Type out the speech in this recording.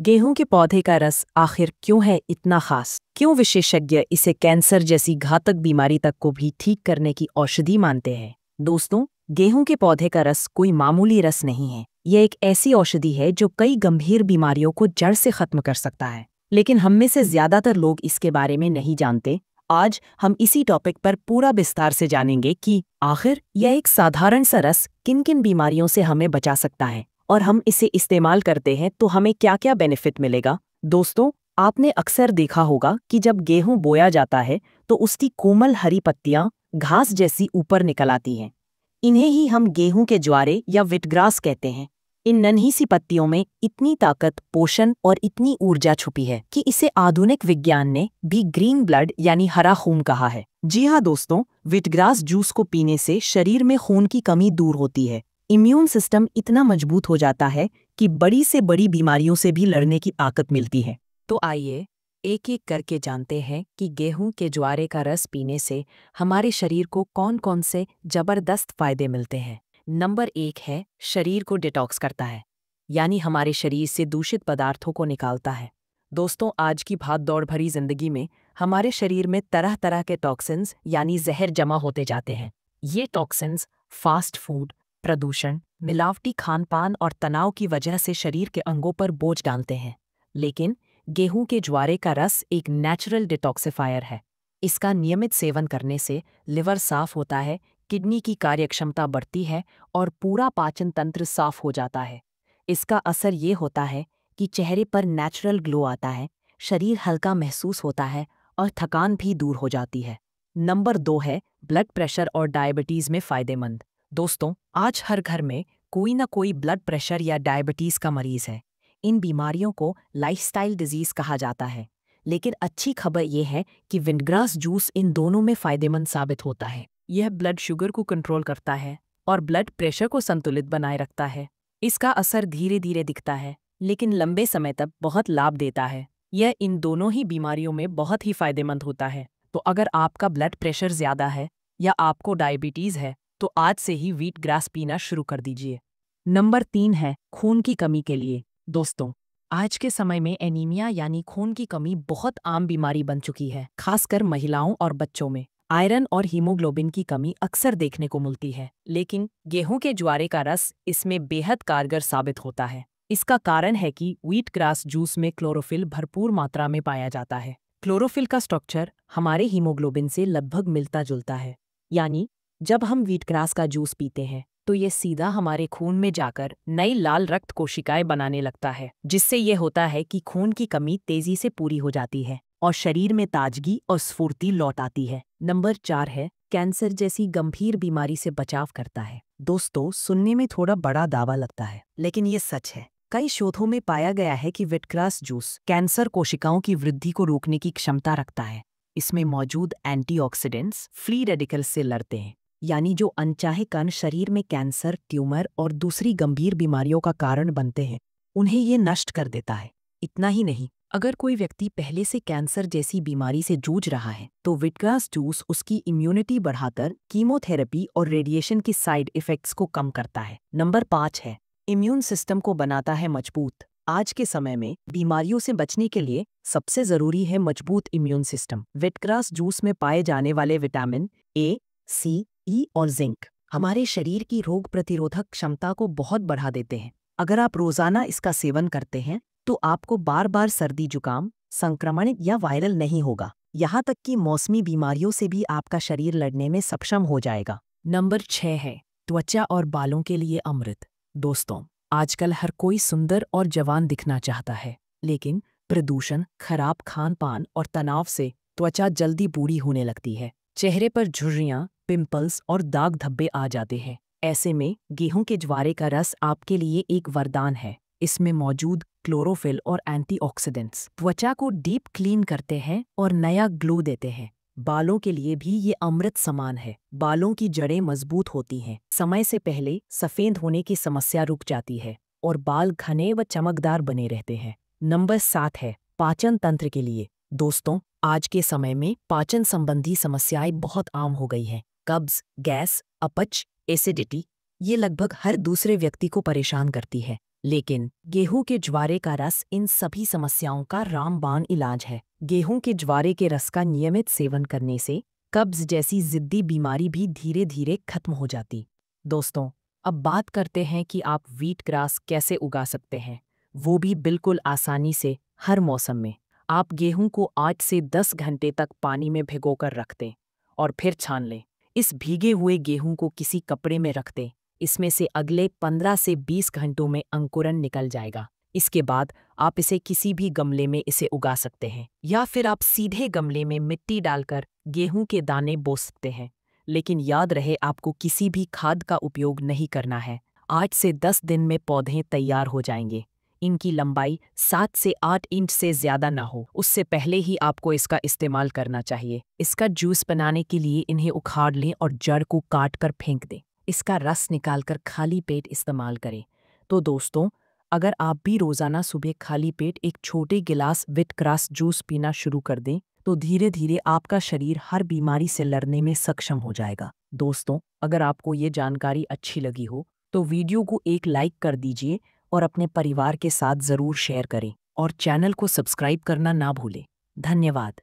गेहूं के पौधे का रस आखिर क्यों है इतना खास? क्यों विशेषज्ञ इसे कैंसर जैसी घातक बीमारी तक को भी ठीक करने की औषधि मानते हैं? दोस्तों, गेहूं के पौधे का रस कोई मामूली रस नहीं है। यह एक ऐसी औषधि है जो कई गंभीर बीमारियों को जड़ से खत्म कर सकता है। लेकिन हम में से ज्यादातर लोग इसके बारे में नहीं जानते। आज हम इसी टॉपिक पर पूरा विस्तार से जानेंगे कि आखिर यह एक साधारण सा रस किन किन बीमारियों से हमें बचा सकता है और हम इसे इस्तेमाल करते हैं तो हमें क्या क्या बेनिफिट मिलेगा। दोस्तों, आपने अक्सर देखा होगा कि जब गेहूं बोया जाता है तो उसकी कोमल हरी पत्तियां घास जैसी ऊपर निकल आती हैं। इन्हें ही हम गेहूं के ज्वारे या विटग्रास कहते हैं। इन नन्ही सी पत्तियों में इतनी ताकत, पोषण और इतनी ऊर्जा छुपी है कि इसे आधुनिक विज्ञान ने भी ग्रीन ब्लड यानी हरा खून कहा है। जी हाँ दोस्तों, विटग्रास जूस को पीने से शरीर में खून की कमी दूर होती है। इम्यून सिस्टम इतना मजबूत हो जाता है कि बड़ी से बड़ी बीमारियों से भी लड़ने की ताकत मिलती है। तो आइए एक एक करके जानते हैं कि गेहूं के ज्वारे का रस पीने से हमारे शरीर को कौन कौन से जबरदस्त फायदे मिलते हैं। नंबर 1 है, शरीर को डिटॉक्स करता है, यानी हमारे शरीर से दूषित पदार्थों को निकालता है। दोस्तों, आज की भाग दौड़ भरी जिंदगी में हमारे शरीर में तरह तरह के टॉक्सिन्स यानी जहर जमा होते जाते हैं। ये टॉक्सिन्स फास्ट फूड, प्रदूषण, मिलावटी खान-पान और तनाव की वजह से शरीर के अंगों पर बोझ डालते हैं। लेकिन गेहूं के ज्वारे का रस एक नेचुरल डिटॉक्सिफायर है। इसका नियमित सेवन करने से लिवर साफ होता है, किडनी की कार्यक्षमता बढ़ती है और पूरा पाचन तंत्र साफ हो जाता है। इसका असर ये होता है कि चेहरे पर नेचुरल ग्लो आता है, शरीर हल्का महसूस होता है और थकान भी दूर हो जाती है। नंबर 2 है, ब्लड प्रेशर और डायबिटीज में फायदेमंद। दोस्तों, आज हर घर में कोई ना कोई ब्लड प्रेशर या डायबिटीज का मरीज है। इन बीमारियों को लाइफस्टाइल डिजीज कहा जाता है। लेकिन अच्छी खबर यह है कि विटग्रास जूस इन दोनों में फायदेमंद साबित होता है। यह ब्लड शुगर को कंट्रोल करता है और ब्लड प्रेशर को संतुलित बनाए रखता है। इसका असर धीरे धीरे दिखता है, लेकिन लंबे समय तक बहुत लाभ देता है। यह इन दोनों ही बीमारियों में बहुत ही फायदेमंद होता है। तो अगर आपका ब्लड प्रेशर ज्यादा है या आपको डायबिटीज है तो आज से ही व्हीट ग्रास पीना शुरू कर दीजिए। नंबर 3 है, खून की कमी के लिए। दोस्तों, आज के समय में एनीमिया यानी खून की कमी बहुत आम बीमारी बन चुकी है, खासकर महिलाओं और बच्चों में। आयरन और हीमोग्लोबिन की कमी अक्सर देखने को मिलती है, लेकिन गेहूं के ज्वारे का रस इसमें बेहद कारगर साबित होता है। इसका कारण है कि व्हीट ग्रास जूस में क्लोरोफिल भरपूर मात्रा में पाया जाता है। क्लोरोफिल का स्ट्रक्चर हमारे हीमोग्लोबिन से लगभग मिलता जुलता है, यानी जब हम व्हीटग्रास का जूस पीते हैं तो ये सीधा हमारे खून में जाकर नई लाल रक्त कोशिकाएं बनाने लगता है, जिससे ये होता है कि खून की कमी तेजी से पूरी हो जाती है और शरीर में ताजगी और स्फूर्ति लौट आती है। नंबर 4 है, कैंसर जैसी गंभीर बीमारी से बचाव करता है। दोस्तों, सुनने में थोड़ा बड़ा दावा लगता है, लेकिन ये सच है। कई शोधों में पाया गया है कि विटग्रास जूस कैंसर कोशिकाओं की वृद्धि को रोकने की क्षमता रखता है। इसमें मौजूद एंटीऑक्सीडेंट्स फ्री रेडिकल्स से लड़ते हैं, यानी जो अनचाहे कण शरीर में कैंसर, ट्यूमर और दूसरी गंभीर बीमारियों का कारण बनते हैं, उन्हें ये नष्ट कर देता है। इतना ही नहीं, अगर कोई व्यक्ति पहले से कैंसर जैसी बीमारी से जूझ रहा है तो विटग्रास जूस उसकी इम्यूनिटी बढ़ाकर कीमोथेरेपी और रेडिएशन की साइड इफेक्ट्स को कम करता है। नंबर 5 है, इम्यून सिस्टम को बनाता है मजबूत। आज के समय में बीमारियों से बचने के लिए सबसे जरूरी है मजबूत इम्यून सिस्टम। विटग्रास जूस में पाए जाने वाले विटामिन ए, सी, ई और जिंक हमारे शरीर की रोग प्रतिरोधक क्षमता को बहुत बढ़ा देते हैं। अगर आप रोजाना इसका सेवन करते हैं तो आपको बार बार सर्दी, जुकाम, संक्रमण या वायरल नहीं होगा। यहाँ तक कि मौसमी बीमारियों से भी आपका शरीर लड़ने में सक्षम हो जाएगा। नंबर 6 है, त्वचा और बालों के लिए अमृत। दोस्तों, आजकल हर कोई सुंदर और जवान दिखना चाहता है, लेकिन प्रदूषण, खराब खान-पान और तनाव से त्वचा जल्दी बूढ़ी होने लगती है। चेहरे पर झुर्रियां, पिंपल्स और दाग धब्बे आ जाते हैं। ऐसे में गेहूं के ज्वारे का रस आपके लिए एक वरदान है। इसमें मौजूद क्लोरोफिल और एंटीऑक्सीडेंट्स त्वचा को डीप क्लीन करते हैं और नया ग्लो देते हैं। बालों के लिए भी ये अमृत समान है। बालों की जड़ें मजबूत होती हैं, समय से पहले सफेद होने की समस्या रुक जाती है और बाल घने व चमकदार बने रहते हैं। नंबर 7 है, पाचन तंत्र के लिए। दोस्तों, आज के समय में पाचन संबंधी समस्याएं बहुत आम हो गई हैं। कब्ज, गैस, अपच, एसिडिटी, ये लगभग हर दूसरे व्यक्ति को परेशान करती है। लेकिन गेहूं के ज्वारे का रस इन सभी समस्याओं का रामबाण इलाज है। गेहूं के ज्वारे के रस का नियमित सेवन करने से कब्ज जैसी जिद्दी बीमारी भी धीरे धीरे खत्म हो जाती। दोस्तों, अब बात करते हैं कि आप व्हीट ग्रास कैसे उगा सकते हैं, वो भी बिल्कुल आसानी से हर मौसम में। आप गेहूं को 8 से 10 घंटे तक पानी में भिगोकर रख दें और फिर छान लें। इस भीगे हुए गेहूं को किसी कपड़े में रख दें। इसमें से अगले 15 से 20 घंटों में अंकुरन निकल जाएगा। इसके बाद आप इसे किसी भी गमले में इसे उगा सकते हैं, या फिर आप सीधे गमले में मिट्टी डालकर गेहूं के दाने बो सकते हैं। लेकिन याद रहे, आपको किसी भी खाद का उपयोग नहीं करना है। 8 से 10 दिन में पौधे तैयार हो जाएंगे। इनकी लंबाई 7 से 8 इंच से ज़्यादा ना हो, उससे पहले ही आपको इसका इस्तेमाल करना चाहिए। इसका जूस बनाने के लिए इन्हें उखाड़ लें और जड़ को काट कर फेंक दें। इसका रस निकालकर खाली पेट इस्तेमाल करें। तो दोस्तों, अगर आप भी रोज़ाना सुबह खाली पेट एक छोटे गिलास व्हीट ग्रास जूस पीना शुरू कर दें, तो धीरे धीरे आपका शरीर हर बीमारी से लड़ने में सक्षम हो जाएगा। दोस्तों, अगर आपको ये जानकारी अच्छी लगी हो तो वीडियो को एक लाइक कर दीजिए और अपने परिवार के साथ ज़रूर शेयर करें, और चैनल को सब्सक्राइब करना ना भूलें। धन्यवाद।